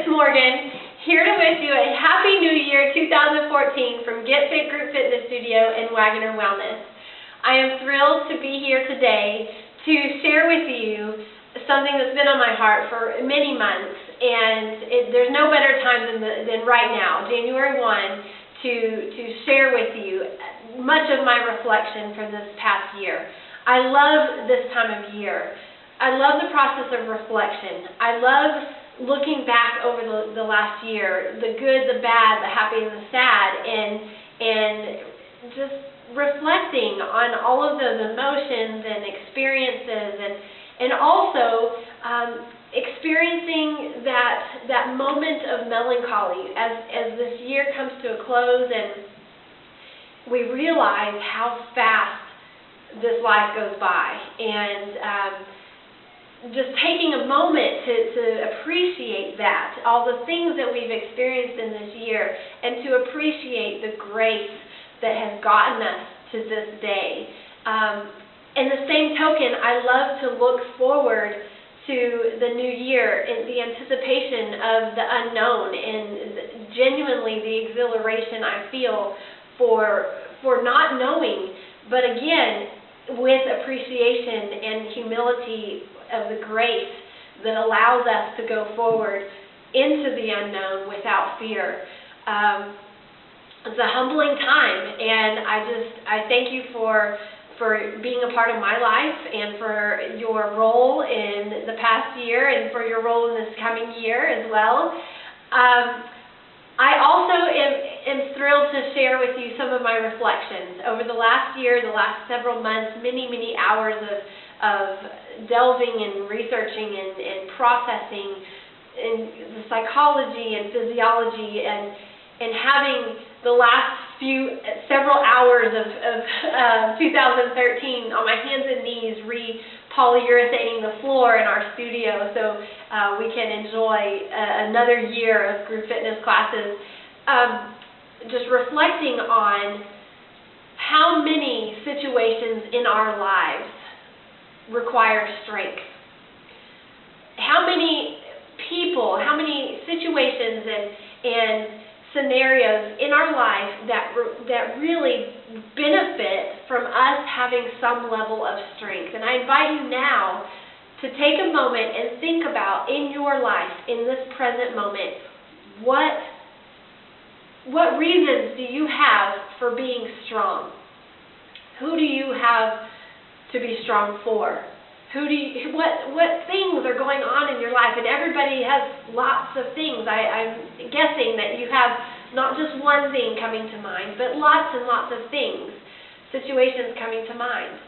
Morgan, here to wish you a Happy New Year 2014 from Get Fit Group Fitness Studio and Waggoner Wellness. I am thrilled to be here today to share with you something that's been on my heart for many months, and there's no better time than right now, January 1, to share with you much of my reflection for this past year. I love this time of year. I love the process of reflection. I love looking back over the last year, the good, the bad, the happy, and the sad, and just reflecting on all of those emotions and experiences, and also experiencing that moment of melancholy as this year comes to a close and we realize how fast this life goes by, and just taking a moment to appreciate that, all the things that we've experienced in this year, and to appreciate the grace that has gotten us to this day. In the same token, I love to look forward to the new year in the anticipation of the unknown and genuinely the exhilaration I feel for not knowing, but again, with appreciation and humility of the grace that allows us to go forward into the unknown without fear. It's a humbling time, and I thank you for being a part of my life and for your role in the past year and for your role in this coming year as well. I also am thrilled to share with you some of my reflections. Over the last year, the last several months, many hours of delving and researching and processing in the psychology and physiology, and having the last several hours of 2013 on my hands and knees polyurethaning the floor in our studio so we can enjoy another year of group fitness classes. Just reflecting on how many situations in our lives require strength. How many people, how many situations and scenarios in our life that really benefit from us having some level of strength. And I invite you now to take a moment and think about in your life, in this present moment, what reasons do you have for being strong? Who do you have to be strong for? What things are going on in your life? And everybody has lots of things. I'm guessing that you have not just one thing coming to mind, but lots and lots of things, situations coming to mind.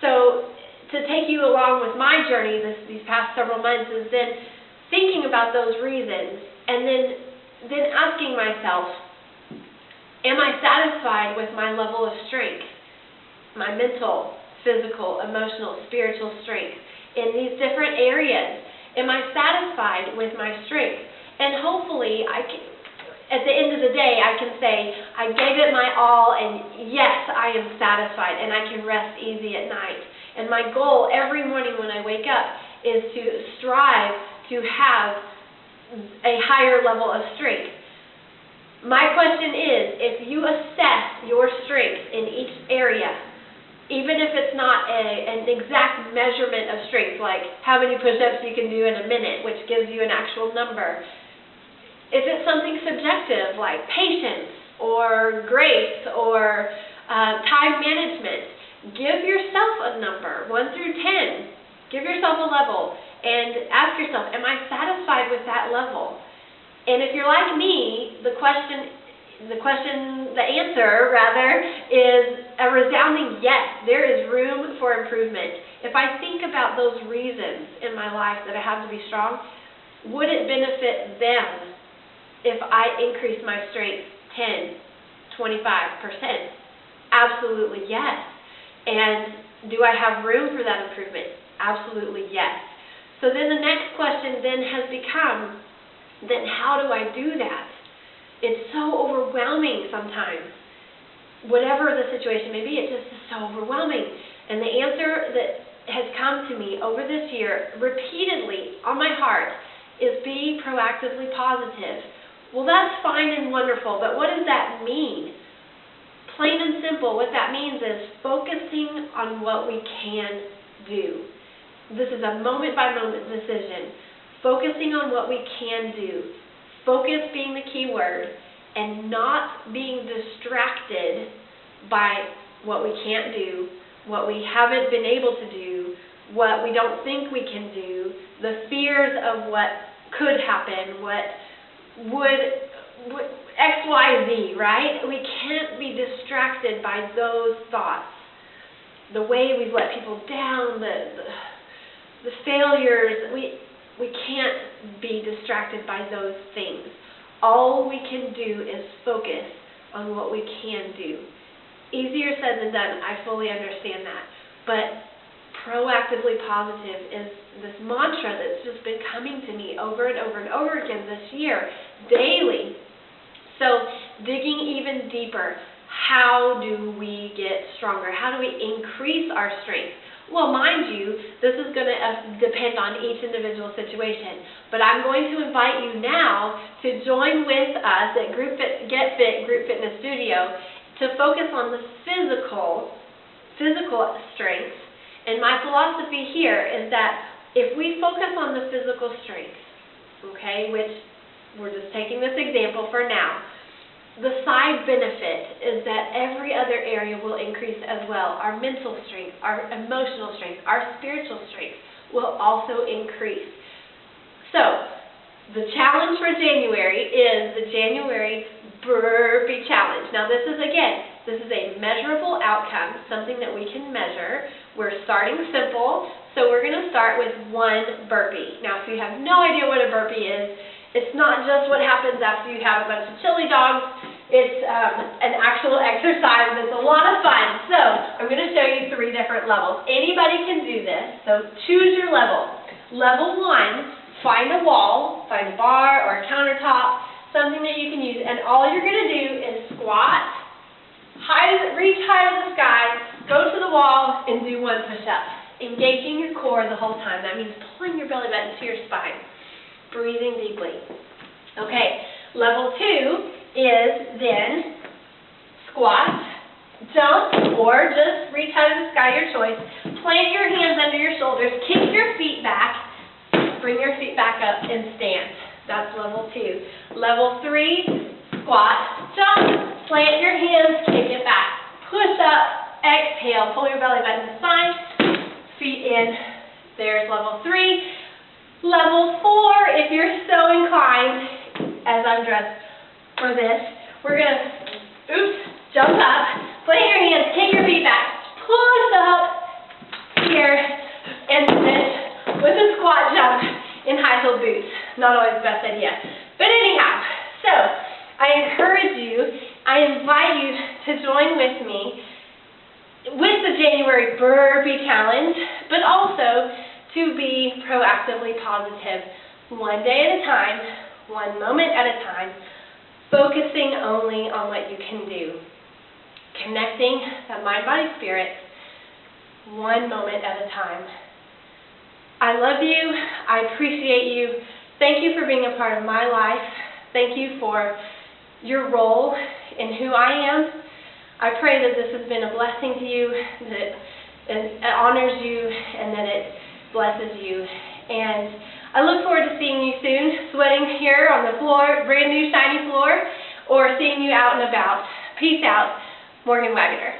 So to take you along with my journey these past several months is then thinking about those reasons and then asking myself, am I satisfied with my level of strength, my mental, physical, emotional, spiritual strength in these different areas? Am I satisfied with my strength? And hopefully, at the end of the day, I can say, I gave it my all, and yes, I am satisfied, and I can rest easy at night. And my goal every morning when I wake up is to strive to have a higher level of strength. My question is, if you assess your strength in each area, even if it's not an exact measurement of strength, like how many push-ups you can do in a minute, which gives you an actual number, if it's something subjective like patience or grace or time management, give yourself a number, 1 through 10. Give yourself a level and ask yourself, am I satisfied with that level? And if you're like me, the answer is a resounding yes. There is room for improvement. If I think about those reasons in my life that I have to be strong, would it benefit them if I increase my strength 10, 25%? Absolutely yes. And do I have room for that improvement? Absolutely yes. So then the next question then has become, then how do I do that? It's so overwhelming sometimes. Whatever the situation may be, it just is so overwhelming. And the answer that has come to me over this year repeatedly on my heart is be proactively positive. Well, that's fine and wonderful, but what does that mean? Plain and simple, what that means is focusing on what we can do. This is a moment-by-moment decision. Focusing on what we can do. Focus being the key word, and not being distracted by what we can't do, what we haven't been able to do, what we don't think we can do, the fears of what could happen, what would X, Y, Z, right? We can't be distracted by those thoughts. The way we've let people down, the failures, we can't be distracted by those things. All we can do is focus on what we can do. Easier said than done, I fully understand that. But proactively positive is this mantra that's just been coming to me over and over and over again this year, daily. So digging even deeper, how do we get stronger? How do we increase our strength? Well, mind you, this is going to depend on each individual situation, but I'm going to invite you now to join with us at Get Fit Group Fitness Studio to focus on the physical strength. And my philosophy here is that if we focus on the physical strength, okay, which we're just taking this example for now, the side benefit is that every other area will increase as well. Our mental strength, our emotional strength, our spiritual strength will also increase. So, the challenge for January is the January Brrrr-pee challenge. Now this is a measurable outcome, something that we can measure. We're starting simple, so we're going to start with 1 burpee. Now if you have no idea what a burpee is, it's not just what happens after you have a bunch of chili dogs. It's an actual exercise that's a lot of fun. So I'm going to show you 3 different levels. Anybody can do this, so choose your level. Level 1, find a wall, find a bar or a countertop, something that you can use, and all you're going to do is squat, reach high to the sky, go to the wall, and do 1 push-up. Engaging your core the whole time. That means pulling your belly button to your spine. Breathing deeply. Okay, level 2 is then squat, jump, or just reach high to the sky, your choice. Plant your hands under your shoulders, kick your feet back, bring your feet back up and stand. That's level 2. Level 3, squat, jump, plant your hands, kick it back. Push up, exhale, pull your belly button to the spine, feet in. There's level 3. Level 4, if you're so inclined, as I'm dressed for this, we're going to, jump up, plant your hands, kick your feet back, push up here, and finish with a squat jump in high-heeled boots. Not always the best idea. But anyhow, so I encourage you, I invite you to join with me with the January Brrrr-pee challenge, but also to be proactively positive, 1 day at a time, 1 moment at a time, focusing only on what you can do, connecting that mind, body, spirit, 1 moment at a time. I love you. I appreciate you. Thank you for being a part of my life. Thank you for your role in who I am. I pray that this has been a blessing to you, that it honors you, and that it blesses you. And I look forward to seeing you soon, sweating here on the floor, brand new shiny floor, or seeing you out and about. Peace out, Morgan Waggoner.